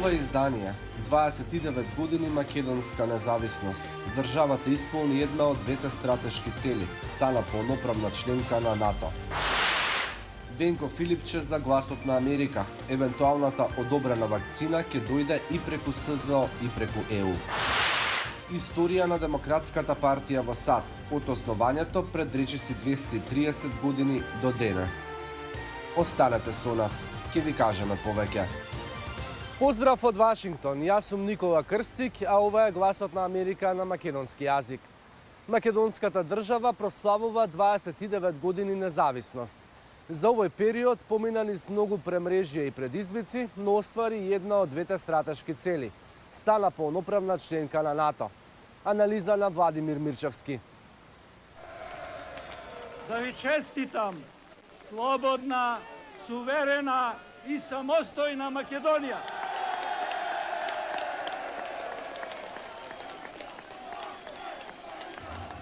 Ова издание 29 години македонска независност. Државата исполни една од двете стратешки цели, стана полноправна членка на НАТО. Венко Филипче за гласот на Америка. Евентуалната одобрена вакцина ќе дојде и преку СЗО и преку ЕУ. Историја на Демократската партија во САД од основањето пред речиси 230 години до денес. Останете со нас, ќе ви кажеме повеќе. Поздрав од Вашингтон, јас сум Никола Крстик, а ова е гласот на Америка на македонски јазик. Македонската држава прославува 29 години независност. За овој период помина низ многу премрежија и предизвици, но оствари една од двете стратешки цели. Стана полноправна членка на НАТО. Анализа на Владимир Мирчевски. Да ви честитам слободна, суверена и самостојна Македонија.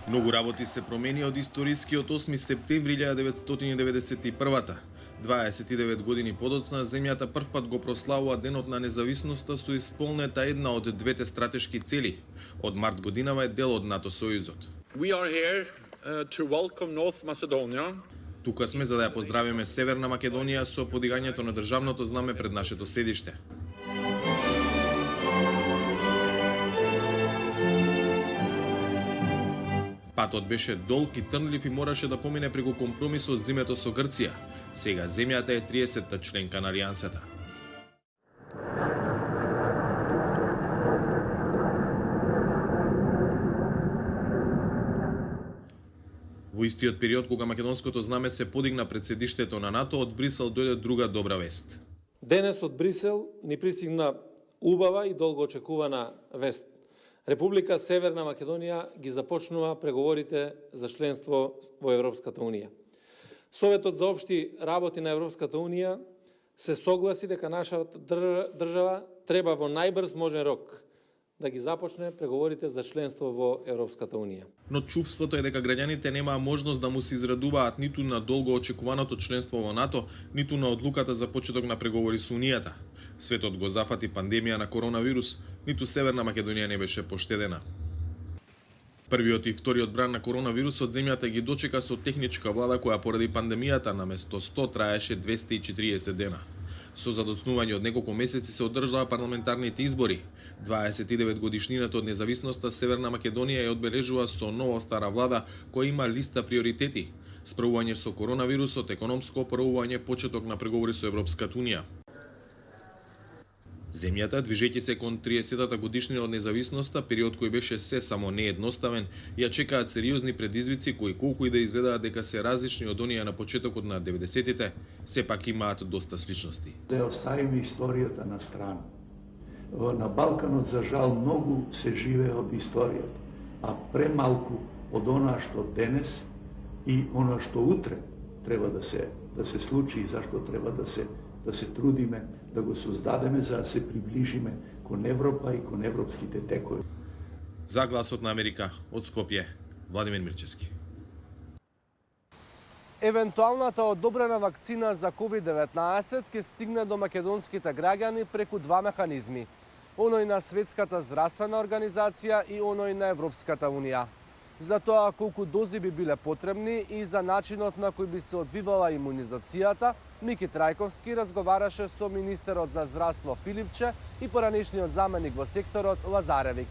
Многу работи се промени од историскиот 8 септември 1991-та. 29 години подоцна, земјата првпат го прославува денот на независноста со исполнета една од двете стратешки цели. Од март годинава е дел од НАТО сојузот. We are here to welcome North Macedonia. Тука сме за да ја поздравиме Северна Македонија со подигањето на државното знаме пред нашето седиште. Патот беше долг и трнлив и мораше да помине преку компромисот зимето со Грција. Сега земјата е 30-та членка на Алијансата. Во истиот период кога македонското знаме се подигна пред седиштето на НАТО, од Брисел дојде друга добра вест. Денес од Брисел ни пристигна убава и долго очекувана вест. Република Северна Македонија ги започнува преговорите за членство во Европската Унија. Советот за општи работи на Европската Унија се согласи дека нашата држава треба во најбрз можен рок да ги започне преговорите за членство во Европската Унија. Но чувството е дека граѓаните немаа можност да му се израдуваат ниту на долго очекуваното членство во НАТО, ниту на одлуката за почеток на преговори со Унијата. Светот го зафати пандемија на коронавирус, ниту Северна Македонија не беше поштедена. Првиот и вториот бран на коронавирусот земјата ги дочека со техничка влада која поради пандемијата наместо 100 траеше 240 дена. Со задоцнување од неколку месеци се одржаа парламентарните избори. 29 годишнината од независноста Северна Македонија ја одбележува со нова стара влада која има листа приоритети: справување со коронавирусот, економско оправување, почеток на преговори со Европската Унија. Земјата, движејќи се кон 30-та годишнина од независноста, период кој беше се само неедноставен, ја чекаат сериозни предизвици кои колку и да изгледаат дека се различни од оние на почетокот на 90-тите, сепак имаат доста сличности. Да оставиме историјата на страна. На Балканот, за жал, многу се живее од историјата, а премалку од она што денес и она што утре треба да се случи и зашто треба да се трудиме да го создадеме за да се приближиме кон Европа и кон европските текови. За гласот на Америка од Скопје, Владимир Мирчевски. Евентуалната одобрена вакцина за COVID-19 ќе стигне до македонските граѓани преку два механизми: оној на Светската здравствена организација и оној на Европската Унија. За тоа колку дози би биле потребни и за начинот на кој би се одвивала имунизацијата, Мики Трајковски разговараше со министерот за здравство Филипче и поранешниот заменик во секторот Лазаревиќ.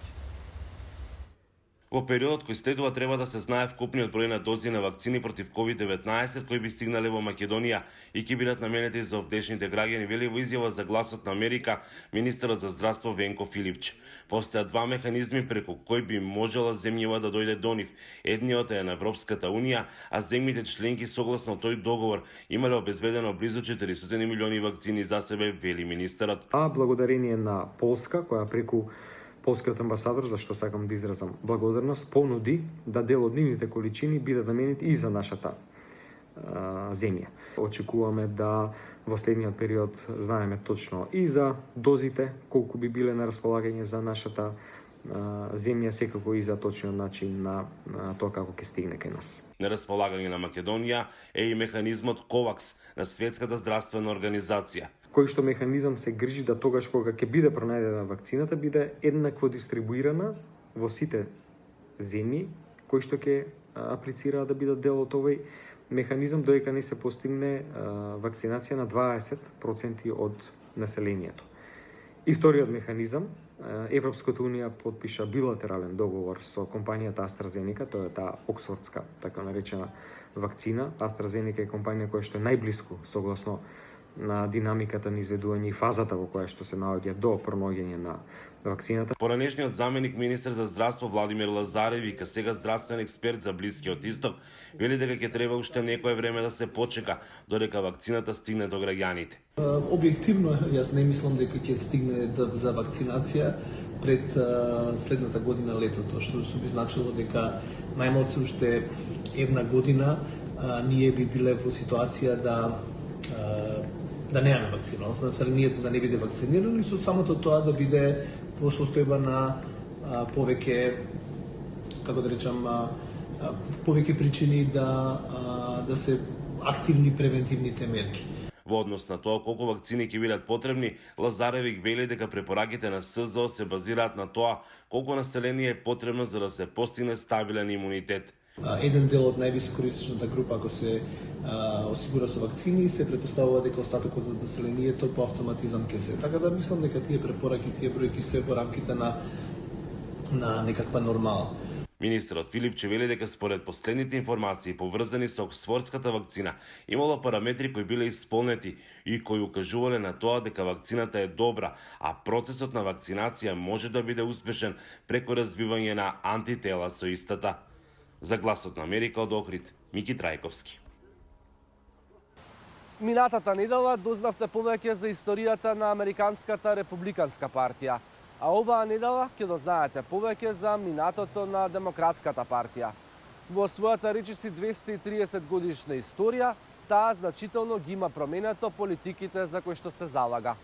Во периодот кој следува треба да се знае вкупниот број на дози на вакцини против COVID-19 кои би стигнале во Македонија и ќе бидат наменети за овдешните граѓани, вели во изјава за гласот на Америка министерот за здравство Венко Филипче. Постојат два механизми преку кои би можела земјава да дојде до нив. Едниот е на Европската Унија, а земјите членки согласно тој договор имале обезбедено близу 400 милиони вакцини за себе, вели министерот. А благодарение на Полска, која преку Полскиот амбасадор, за што сакам да изразам благодарност, понуди да дел од нивните количини бидат наменети и за нашата земја. Очекуваме да во следниот период знаеме точно и за дозите, колку би биле на располагање за нашата земја, секако и за точниот начин на тоа како ќе стигне кај нас. На располагање на Македонија е и механизмот КОВАКС на Светската здравствена организација. кој што механизам се грижи да тогаш кога ќе биде пронајдена вакцината биде еднакво дистрибуирана во сите земји кои што ќе аплицираат да бидат дел од овој механизам додека не се постигне вакцинација на 20% од населението. И вториот механизам, Европската унија потпиша билатерален договор со компанијата AstraZeneca, тоа е таа оксфордска, така наречена вакцина. AstraZeneca е компанија која што е најблиску согласно на динамиката на изведување и фазата во која што се наоѓа до пронаоѓање на вакцината. Поранешниот заменик министер за здравство Владимир Лазарев, вика сега здравствен експерт за Блискиот исток, вели дека ќе треба уште некое време да се почека додека вакцината стигне до граѓаните. Објективно, јас не мислам дека ќе стигне за вакцинација пред следната година летото, што би значило дека најмалку уште една година ние би биле во ситуација да немаме вакцина, односно населението да не биде вакцинирано и со самото тоа да биде во состојба на повеќе, како да речам, повеќе причини да се активни превентивните мерки. Во однос на тоа колку вакцини ќе бидат потребни, Лазаревик вели дека препораките на СЗО се базираат на тоа колку население е потребно за да се постигне стабилен имунитет. Еден дел од највисокорисичната група, ако се осигура со вакцини, се претпоставува дека остатокот од населението по автоматизам ќе се. Така да мислам дека тие препораки, тие бројки се во рамките на некаква нормала. Министерот Филипче вели дека според последните информации поврзани со оксфордската вакцина имало параметри кои биле исполнети и кои укажувале на тоа дека вакцината е добра, а процесот на вакцинација може да биде успешен преку развивање на антитела со истата. За Гласот на Америка од Охрид, Мики Трајковски. Минатата недела дознавте повеќе за историјата на Американската републиканска партија, а оваа недела ќе дознаете повеќе за минатото на Демократската партија. Во својата речиси 230 годишна историја, таа значително ги има променето политиките за кои што се залага.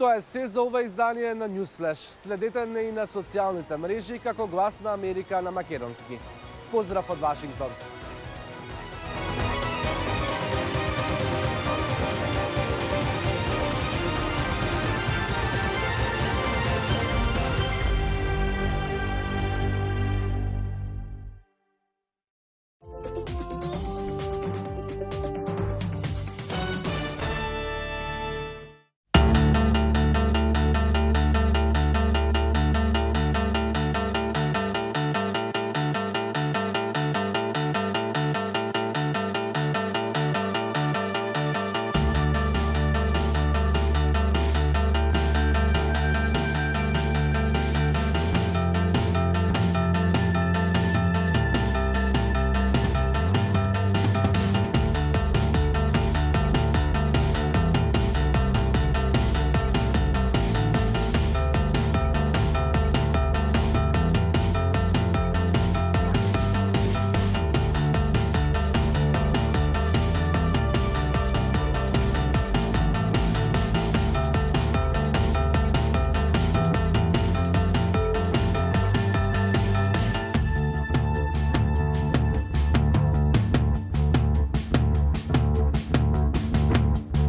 Тоа е се за ова издание на Newsflash. Следете не и на социјалните мрежи како Глас на Америка на македонски. Поздрав од Вашингтон.